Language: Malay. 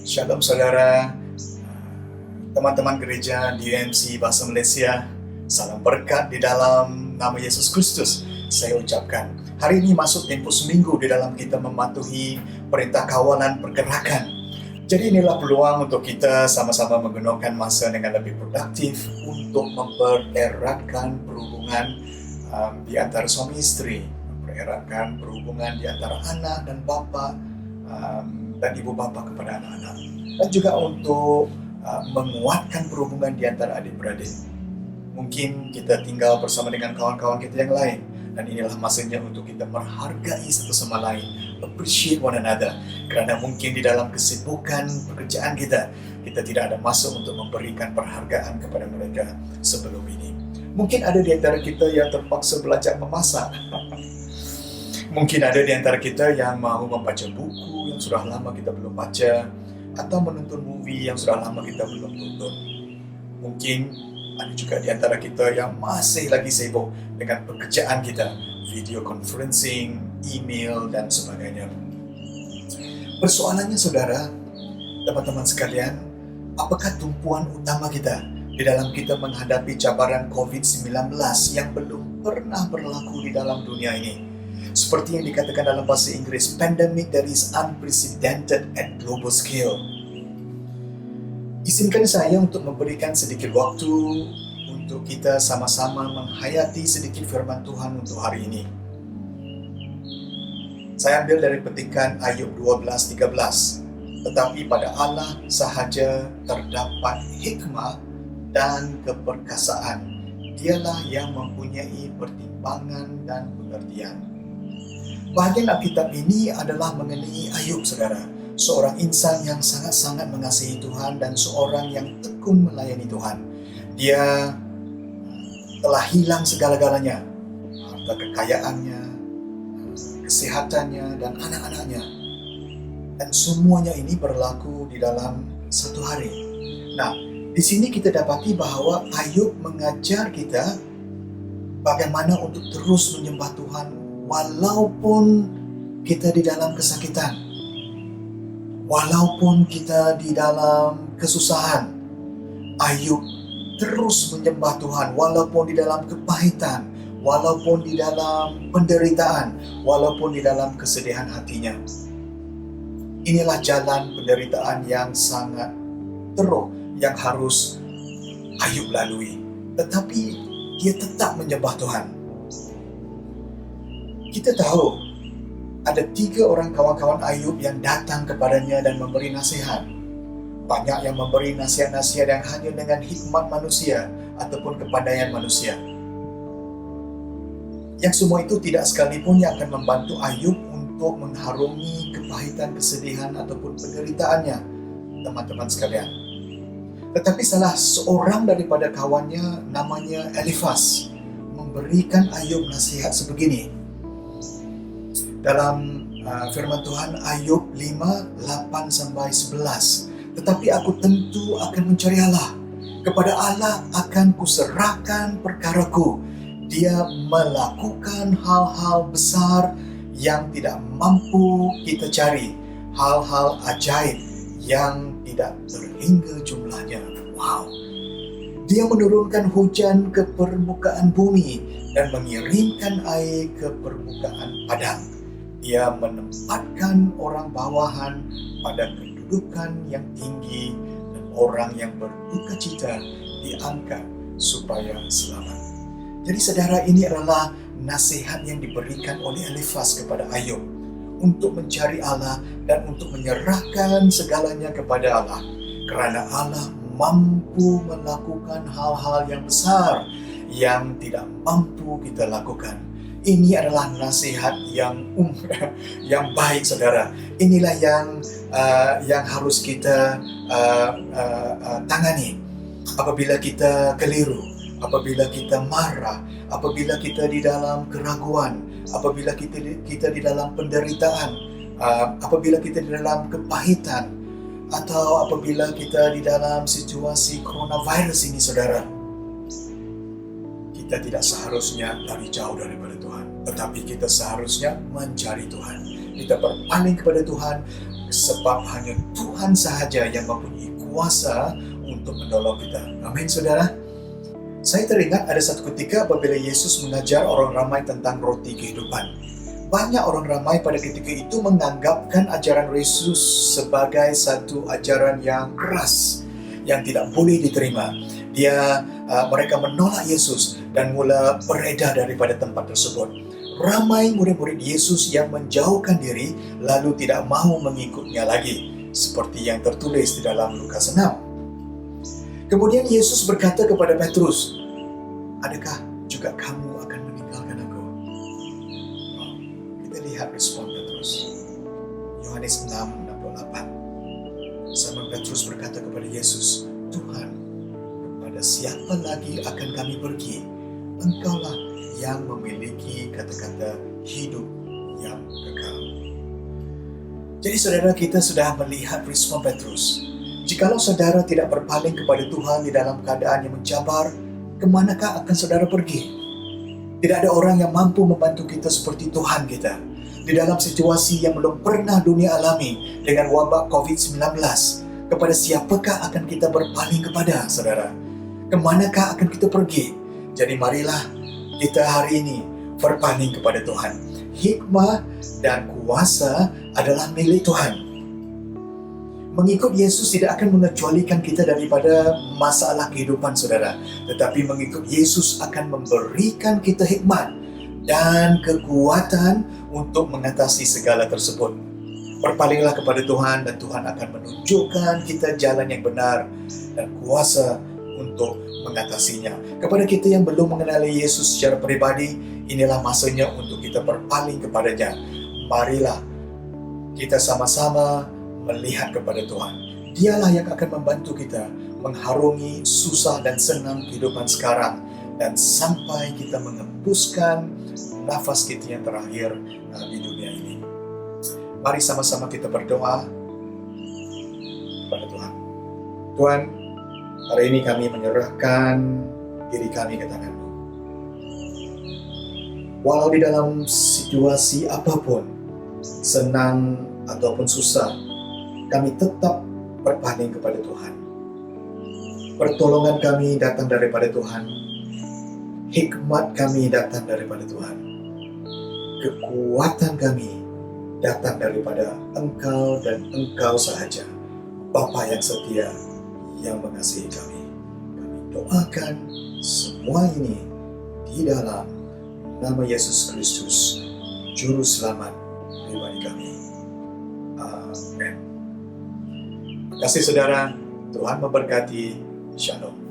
Shalom saudara, teman-teman gereja DMC Bahasa Malaysia. Salam berkat di dalam nama Yesus Kristus. Saya ucapkan, hari ini masuk tempoh seminggu di dalam kita mematuhi perintah kawalan pergerakan. Jadi inilah peluang untuk kita sama-sama menggunakan masa dengan lebih produktif untuk mempereratkan perhubungan di antara suami istri, mempereratkan perhubungan di antara anak dan bapa, dan ibu bapa kepada anak-anak, dan juga untuk menguatkan perhubungan di antara adik-beradik. Mungkin kita tinggal bersama dengan kawan-kawan kita yang lain, dan inilah masanya untuk kita menghargai satu sama lain, appreciate one another, kerana mungkin di dalam kesibukan pekerjaan kita tidak ada masa untuk memberikan perhargaan kepada mereka sebelum ini. Mungkin ada di antara kita yang terpaksa belajar memasak. Mungkin ada di antara kita yang mahu membaca buku yang sudah lama kita belum baca, atau menonton movie yang sudah lama kita belum tonton. Mungkin ada juga di antara kita yang masih lagi sibuk dengan pekerjaan kita, video conferencing, email, dan sebagainya. Persoalannya saudara, teman-teman sekalian, apakah tumpuan utama kita di dalam kita menghadapi cabaran COVID-19 yang belum pernah berlaku di dalam dunia ini? Seperti yang dikatakan dalam bahasa Inggris, pandemic that is unprecedented at global scale. Izinkan saya untuk memberikan sedikit waktu untuk kita sama-sama menghayati sedikit firman Tuhan untuk hari ini. Saya ambil dari petikan Ayub 12:13. Tetapi pada Allah sahaja terdapat hikmah dan keperkasaan. Dialah yang mempunyai pertimbangan dan pengertian. Bahagian Alkitab ini adalah mengenai Ayub, saudara. Seorang insan yang sangat-sangat mengasihi Tuhan dan seorang yang tekun melayani Tuhan. Dia telah hilang segala-galanya, harta kekayaannya, kesehatannya, dan anak-anaknya. Dan semuanya ini berlaku di dalam satu hari. Nah, di sini kita dapati bahwa Ayub mengajar kita bagaimana untuk terus menyembah Tuhan walaupun kita di dalam kesakitan, walaupun kita di dalam kesusahan. Ayub terus menyembah Tuhan walaupun di dalam kepahitan, walaupun di dalam penderitaan, walaupun di dalam kesedihan hatinya. Inilah jalan penderitaan yang sangat teruk yang harus Ayub lalui. Tetapi dia tetap menyembah Tuhan. Kita tahu ada 3 orang kawan-kawan Ayub yang datang kepadanya dan memberi nasihat. Banyak yang memberi nasihat-nasihat yang hanya dengan hikmat manusia ataupun kepandaian manusia. Yang semua itu tidak sekalipun yang akan membantu Ayub untuk mengharungi kepahitan, kesedihan ataupun penderitaannya, teman-teman sekalian. Tetapi salah seorang daripada kawannya namanya Elifaz memberikan Ayub nasihat sebegini. Dalam firman Tuhan Ayub 5:8-11. Tetapi aku tentu akan mencari Allah. Kepada Allah akan kuserahkan perkaraku. Dia melakukan hal-hal besar yang tidak mampu kita cari. Hal-hal ajaib yang tidak terhingga jumlahnya. Wow. Dia menurunkan hujan ke permukaan bumi dan mengirimkan air ke permukaan padang. Dia menempatkan orang bawahan pada kedudukan yang tinggi dan orang yang berduka cita diangkat supaya selamat. Jadi saudara, ini adalah nasihat yang diberikan oleh Elifaz kepada Ayub untuk mencari Allah dan untuk menyerahkan segalanya kepada Allah, kerana Allah mampu melakukan hal-hal yang besar yang tidak mampu kita lakukan. Ini adalah nasihat yang baik, saudara. Inilah yang harus kita tangani apabila kita keliru, apabila kita marah, apabila kita di dalam keraguan, apabila kita di dalam penderitaan, apabila kita di dalam kepahitan, atau apabila kita di dalam situasi coronavirus ini, saudara. Kita tidak seharusnya lari jauh daripada Tuhan, tetapi kita seharusnya mencari Tuhan. Kita berpaling kepada Tuhan sebab hanya Tuhan sahaja yang mempunyai kuasa untuk menolong kita. Amin, saudara. Saya teringat ada satu ketika apabila Yesus mengajar orang ramai tentang roti kehidupan. Banyak orang ramai pada ketika itu menganggapkan ajaran Yesus sebagai satu ajaran yang keras, yang tidak boleh diterima. Mereka menolak Yesus dan mula beredar daripada tempat tersebut. Ramai murid-murid Yesus yang menjauhkan diri lalu tidak mahu mengikutnya lagi, seperti yang tertulis di dalam Lukas 6. Kemudian Yesus berkata kepada Petrus, "Adakah juga kamu akan meninggalkan aku?" Kita lihat respon Petrus. Yohanes 6:68. Simon Petrus berkata kepada Yesus, "Tuhan, kepada siapa lagi akan kami pergi? Engkaulah yang memiliki kata-kata hidup yang kekal." Jadi saudara, kita sudah melihat respon Petrus. Jikalau saudara tidak berpaling kepada Tuhan di dalam keadaan yang mencabar, kemanakah akan saudara pergi? Tidak ada orang yang mampu membantu kita seperti Tuhan kita. Di dalam situasi yang belum pernah dunia alami dengan wabak COVID-19, kepada siapakah akan kita berpaling kepada, saudara? Kemanakah akan kita pergi? Jadi marilah kita hari ini berpaling kepada Tuhan. Hikmah dan kuasa adalah milik Tuhan. Mengikut Yesus tidak akan mengecualikan kita daripada masalah kehidupan, saudara. Tetapi mengikut Yesus akan memberikan kita hikmat dan kekuatan untuk mengatasi segala tersebut. Berpalinglah kepada Tuhan dan Tuhan akan menunjukkan kita jalan yang benar dan kuasa untuk mengatasinya. Kepada kita yang belum mengenali Yesus secara pribadi, inilah masanya untuk kita berpaling kepadanya. Marilah kita sama-sama melihat kepada Tuhan. Dialah yang akan membantu kita mengharungi susah dan senang kehidupan sekarang dan sampai kita mengembuskan nafas kita yang terakhir di dunia ini. Mari sama-sama kita berdoa kepada Tuhan. Tuhan, hari ini kami menyerahkan diri kami ke tangan-Mu. Walau di dalam situasi apapun, senang ataupun susah, kami tetap berpaling kepada Tuhan. Pertolongan kami datang daripada Tuhan. Hikmat kami datang daripada Tuhan. Kekuatan kami datang daripada Engkau dan Engkau sahaja, Bapa yang setia, yang mengasihi kami. Kami doakan semua ini di dalam nama Yesus Kristus, Juru Selamat pribadi kami. Amin. Terima kasih saudara, Tuhan memberkati. Shalom.